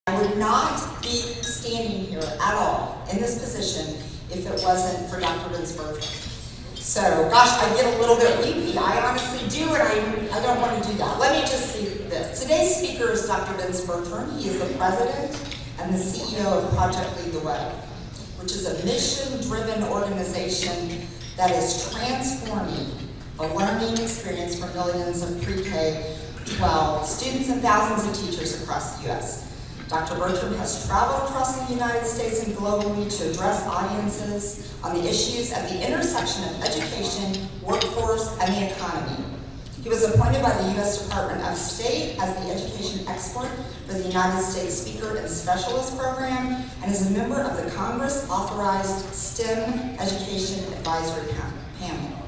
I would not be standing here at all in this position if it wasn't for Dr. Bertram. So, gosh, I get a little bit weepy. I honestly do, and I don't want to do that. Let me just say this. Today's speaker is Dr. Bertram. He is the president and the CEO of Project Lead the Way, which is a mission-driven organization that is transforming the learning experience for millions of pre-K-12 students and thousands of teachers across the U.S. Dr. Bertram has traveled across the United States and globally to address audiences on the issues at the intersection of education, workforce, and the economy. He was appointed by the U.S. Department of State as the education expert for the United States Speaker and Specialist Program, and is a member of the Congress-authorized STEM Education Advisory Panel.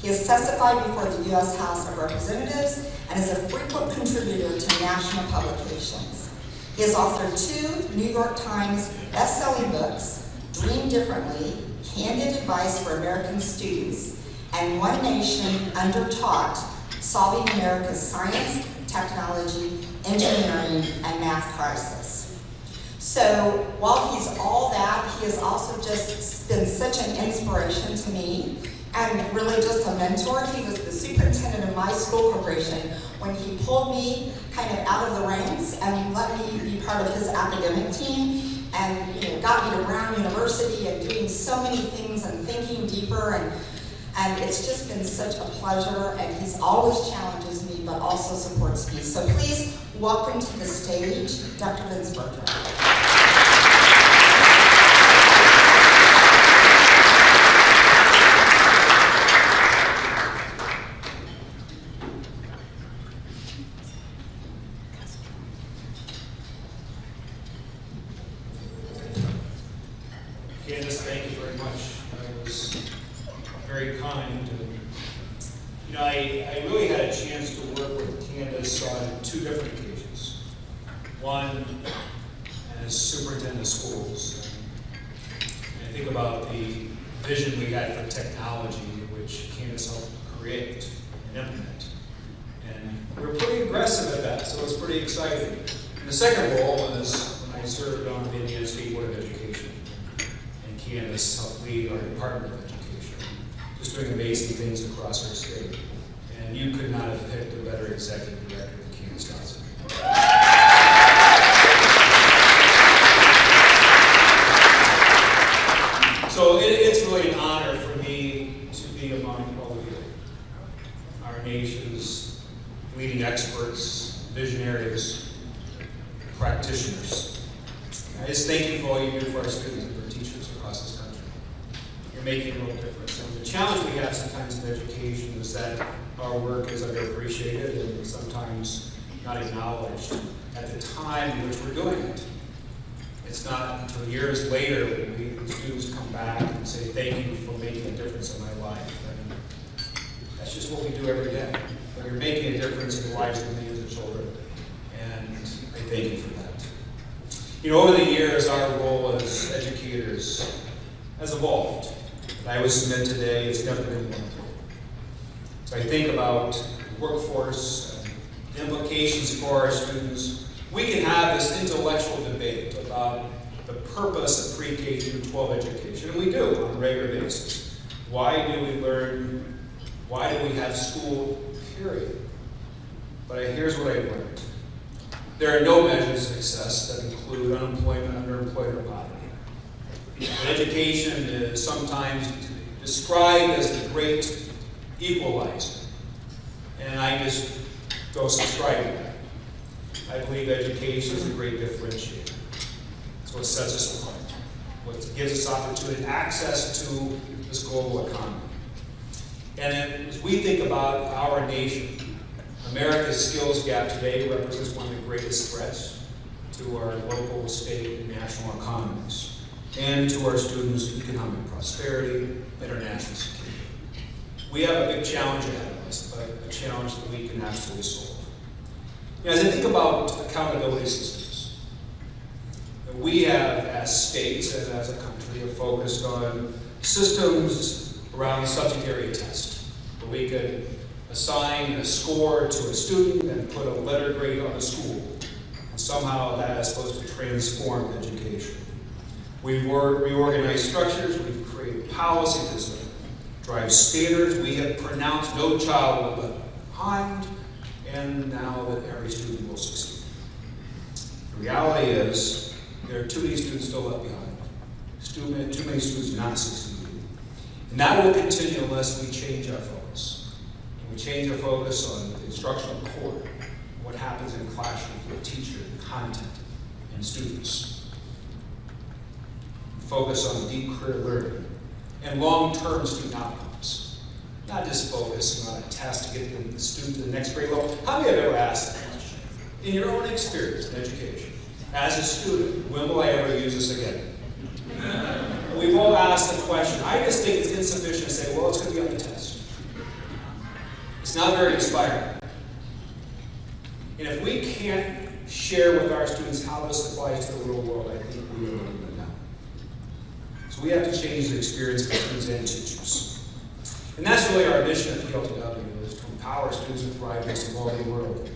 He has testified before the U.S. House of Representatives and is a frequent contributor to national publications. He has authored 2 New York Times best-selling books, Dream Differently, Candid Advice for American Students, and One Nation Undertaught, Solving America's Science, Technology, Engineering, and Math Crisis. So while he's all that, he has also just been such an inspiration to me and really just a mentor. He was the superintendent of my school corporation when he pulled me kind of out of the ranks and let me be part of his academic team, and got me to Brown University and doing so many things and thinking deeper, and it's just been such a pleasure, and he's always challenges me but also supports me. So please welcome to the stage Dr. Bertram. Candace, thank you very much. That was very kind. I really had a chance to work with Candace on 2 different occasions. One as superintendent of schools. And I think about the vision we had for technology, which Candace helped create and implement. And we were pretty aggressive at that, so it was pretty exciting. And the second role was when I served on the Indiana State Board of Education. Candace helped lead our Department of Education, just doing amazing things across our state. And you could not have picked a better executive director than Candace Johnson. So it's really an honor for me to be among all of you, our nation's leading experts, visionaries, practitioners. I just thank you for all you do for our students and for teachers across this country. You're making a real difference. And the challenge we have sometimes in education is that our work is underappreciated and sometimes not acknowledged at the time in which we're doing it. It's not until years later when students come back and say, thank you for making a difference in my life. And that's just what we do every day. But you're making a difference in the lives of millions of children. And I thank you for that. Over the years, our role as educators has evolved. And I would submit today it's never been more important. So I think about workforce, and the implications for our students. We can have this intellectual debate about the purpose of pre-K through 12 education, and we do on a regular basis. Why do we learn? Why do we have school, period? But here's what I've learned. There are no measures of success that include unemployment, underemployment, or poverty. And education is sometimes described as the great equalizer. And I just don't subscribe to that. I believe education is a great differentiator. It's what sets us apart. What gives us opportunity, access to this global economy. And as we think about our nation, America's skills gap today represents one of the greatest threats to our local, state, and national economies, and to our students' economic prosperity and our national security. We have a big challenge ahead of us, but a challenge that we can absolutely solve. As I think about accountability systems, we have, as states and as a country, are focused on systems around the subject area test, where we could assign a score to a student and put a letter grade on a school. And somehow that is supposed to transform education. We've reorganized structures, we've created policies that drive standards, we have pronounced no child will be left behind, and now that every student will succeed. The reality is, there are too many students still left behind. Too many students not succeeding. And that will continue unless we change our focus. And we change our focus on the instructional core, what happens in classrooms with teacher, content, and students. Focus on deep career learning and long-term student outcomes. Not just focusing on a test to get the student to the next grade level. How many have ever asked that question? In your own experience in education, as a student, when will I ever use this again? We've all asked the question. I just think it's insufficient to say, well, it's going to be on the test. It's not very inspiring. And if we can't share with our students how this applies to the real world, I think we are looking at now. So we have to change the experience for students and teachers. And that's really our mission at PLTW, is to empower students to thrive in this evolving world.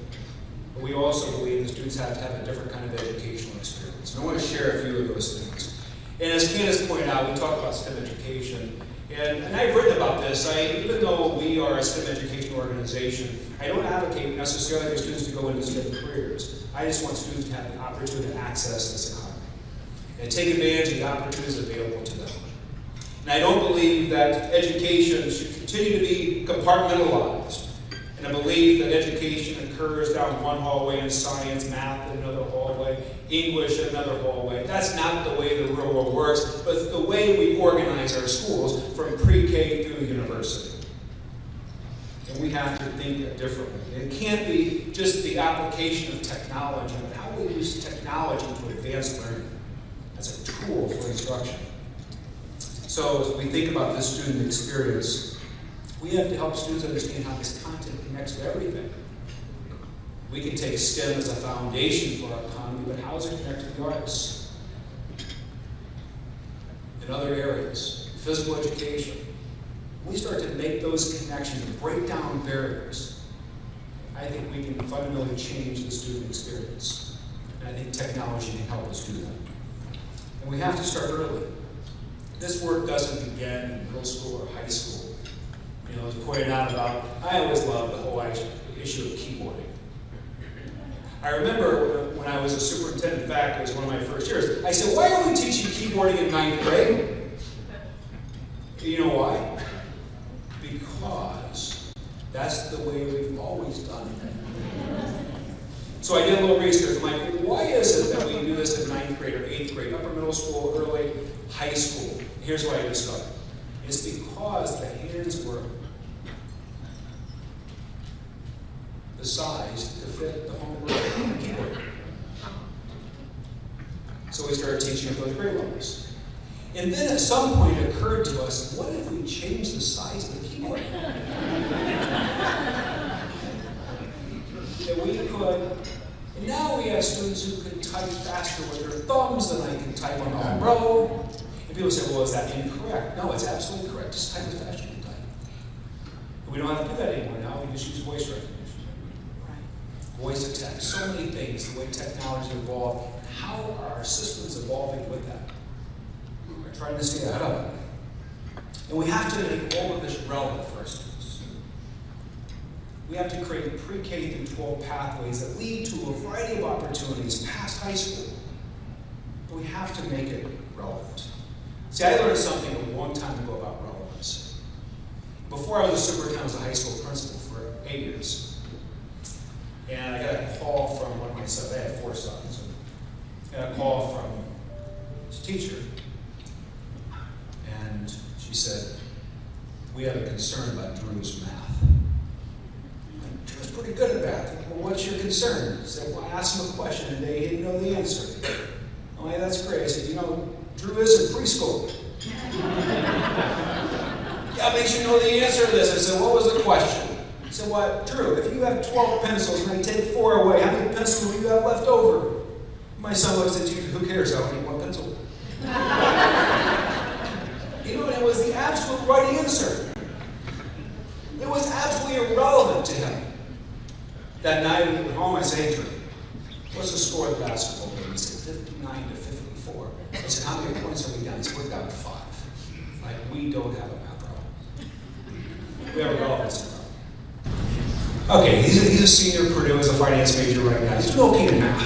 But we also believe that students have to have a different kind of educational experience. And I want to share a few of those things. And as Candace pointed out, we talk about STEM education. And I've written about this. Even though we are a STEM education organization, I don't advocate necessarily for students to go into STEM careers. I just want students to have the opportunity to access this economy and take advantage of the opportunities available to them. And I don't believe that education should continue to be compartmentalized. And I believe that education occurs down one hallway in science, math in another hallway, English in another hallway. That's not the way the real world works, but it's the way we organize our schools from pre-K through university. And we have to think differently. It can't be just the application of technology, but how we use technology to advance learning as a tool for instruction. So as we think about this student experience, we have to help students understand how this content connects to everything. We can take STEM as a foundation for our economy, but how does it connect to the arts? In other areas, physical education. We start to make those connections and break down barriers. I think we can fundamentally change the student experience. And I think technology can help us do that. And we have to start early. This work doesn't begin in middle school or high school. You know, as pointed out about, I always loved the whole issue of keyboarding. I remember when I was a superintendent, in fact, it was one of my first years, I said, why are we teaching keyboarding in 9th grade? You know why? Because that's the way we've always done it. So I did a little research. I'm like, why is it that we do this in 9th grade or 8th grade, upper middle school, early high school? Here's what I discovered. It's because the hands were the size to fit the homework on the keyboard. So we started teaching at those grade levels. And then at some point it occurred to us, what if we change the size of the keyboard? That we could, and now we have students who can type faster with their thumbs than I can type on a row. And people say, well, is that incorrect? No, it's absolutely correct. Just type as fast as you can type. And we don't have to do that anymore now. We just use voice recognition. Voice to text, so many things, the way technology evolved, and how are our systems evolving with that? We're trying to stay ahead of it. And we have to make all of this relevant for our students. We have to create pre-K through 12 pathways that lead to a variety of opportunities past high school. But we have to make it relevant. See, I learned something a long time ago about relevance. Before I was a superintendent, I was a high school principal for 8 years. And I got a call from one of my sons. I had 4 sons. I got a call from his teacher. And she said, we have a concern about Drew's math. Drew's pretty good at math. Well, what's your concern? I said, well, I asked him a question and they didn't know the answer. Oh, yeah, that's great. I said, you know, Drew is in preschool. Yeah, makes you know the answer to this. I said, what was the question? He said, well, Drew, if you have 12 pencils and I take 4 away, how many pencils do you have left over? My son looks at you, who cares? I only need 1 pencil. You know, it was the absolute right answer. It was absolutely irrelevant to him. That night we went home, I said, hey, Drew, what's the score of the basketball game? He said 59 to 54. I said, how many points are we down? He said, we're down to 5. Like, we don't have a math problem. We have a relevance problem. Okay, he's a senior at Purdue, he's a finance major right now. He's doing okay in math.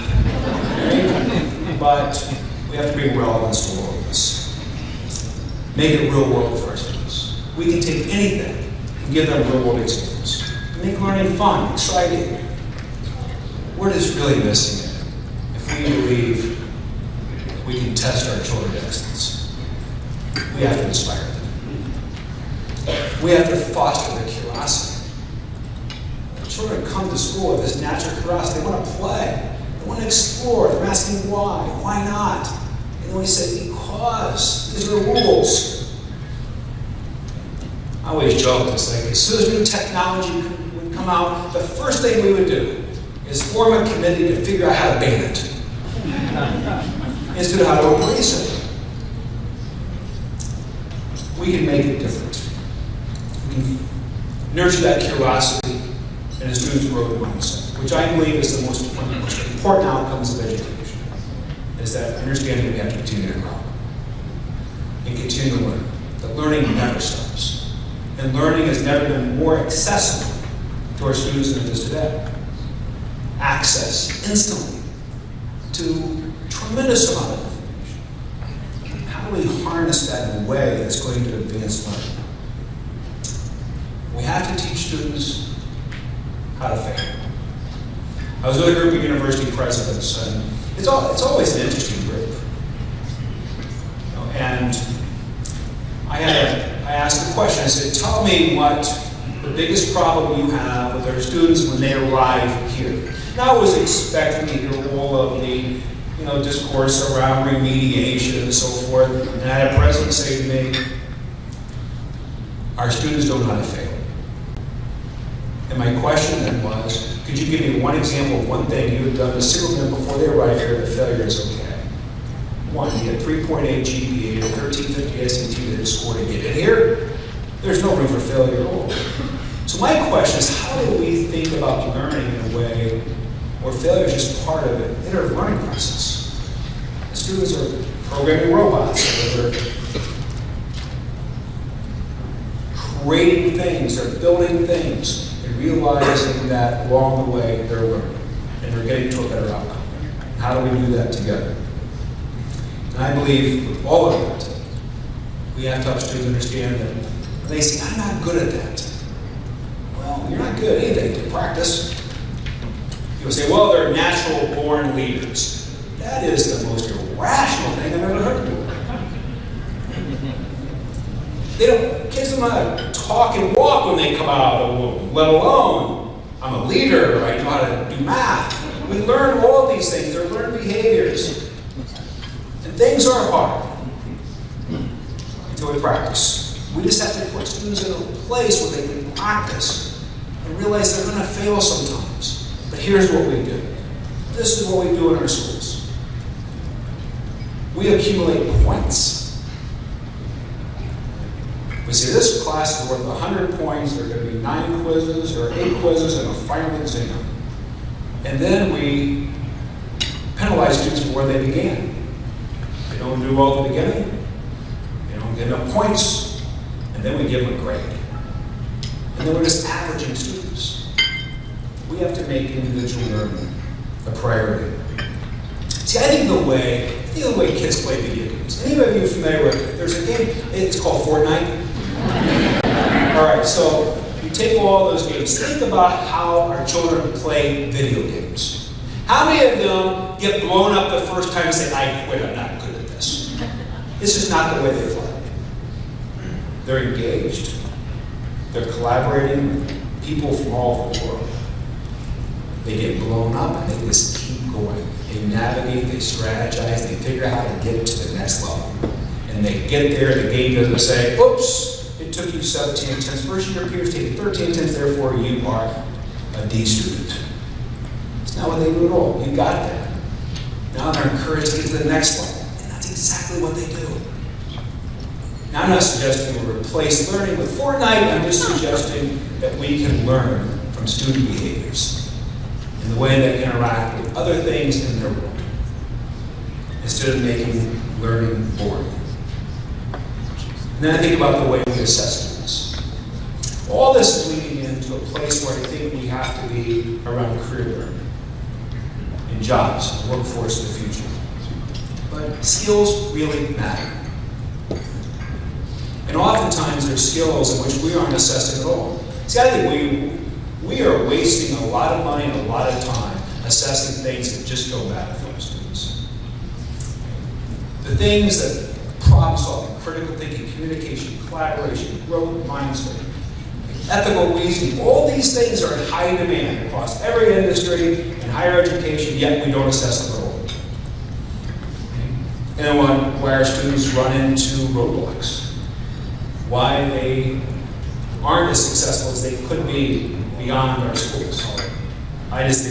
Right? But we have to bring relevance to all of this. Make it real world for our students. We can take anything and give them real world examples. Make learning fun, exciting. We're just really missing it if we believe we can test our children's excellence. We have to inspire them. We have to foster their curiosity. The children come to school with this natural curiosity. They want to play. They want to explore. They're asking why. Why not? And then we say, because these are the rules. I always joke, it's like, as soon as new technology would come out, the first thing we would do is form a committee to figure out how to ban it instead of how to embrace it. We can make it different. We can nurture that curiosity and a student's growth mindset, which I believe is the most important outcomes of education, is that understanding we have to continue to grow and continue to learn. That learning never stops. And learning has never been more accessible to our students than it is today. Access instantly to a tremendous amount of information. How do we harness that in a way that's going to advance learning? We have to teach students how to fail. I was with a group of university presidents, and it's always an interesting group. You know, and I asked the question, I said, tell me what the biggest problem you have with our students when they arrive here. Now I was expecting to hear all of the discourse around remediation and so forth, and I had a president say to me, our students don't know how to fail. And my question then was, could you give me one example of one thing you had done to signal them before they arrive here that failure is okay? One, you get 3.8 GPA, or 1350 SAT that is scored to get in here. There's no room for failure at all. So my question is, how do we think about learning in a way where failure is just part of an iterative learning process? The students are programming robots, or they're creating things, they're building things, and realizing that along the way they're learning, and they're getting to a better outcome. How do we do that together? And I believe with all of that, we have to help students understand that when they say, I'm not good at that. Well, you're not good at anything to practice. People say, well, they're natural born leaders. That is the most irrational thing I've ever heard. Kids don't know how to talk and walk when they come out of the womb, let alone, I'm a leader, I know how to do math. We learn all these things, they're learned behaviors. And things are hard until we practice. We just have to put students in a place where they can practice and realize they're going to fail sometimes. But here's what we do. This is what we do in our schools. We accumulate points. We say this class is worth 100 points, there are going to be 9 quizzes, or 8 quizzes, and a final exam. And then we penalize students for where they began. They don't do well at the beginning, they don't get enough points, and then we give them a grade. And then we're just averaging students. We have to make individual learning a priority. See, I think the way kids play video games. Any of you familiar with it? There's a game, it's called Fortnite. All right, so you take all those games. Think about how our children play video games. How many of them get blown up the first time and say, I quit, I'm not good at this? This is not the way they play. They're engaged. They're collaborating with people from all over the world. They get blown up and they just keep going. They navigate, they strategize, they figure out how to get to the next level. And they get there, the game doesn't say, oops, it took you 17 attempts. First your peers take 13 attempts, therefore you are a D student. It's not what they do at all. You got that. Now they're encouraged to get to the next level. And that's exactly what they do. Now I'm not suggesting we replace learning with Fortnite. I'm just suggesting that we can learn from student behaviors. And and the way they interact with other things in their world, instead of making learning boring. And then I think about the way we assess students. All this is leading into a place where I think we have to be around career learning, in jobs, the workforce of the future. But skills really matter. And oftentimes there's skills in which we aren't assessing at all. See, I think we are wasting a lot of money and a lot of time assessing things that just go bad for our students. The things that problem solving, critical thinking, communication, collaboration, growth mindset, ethical reasoning, all these things are in high demand across every industry and higher education, yet we don't assess them at all. And why our students run into roadblocks, why they aren't as successful as they could be beyond our schools. I just think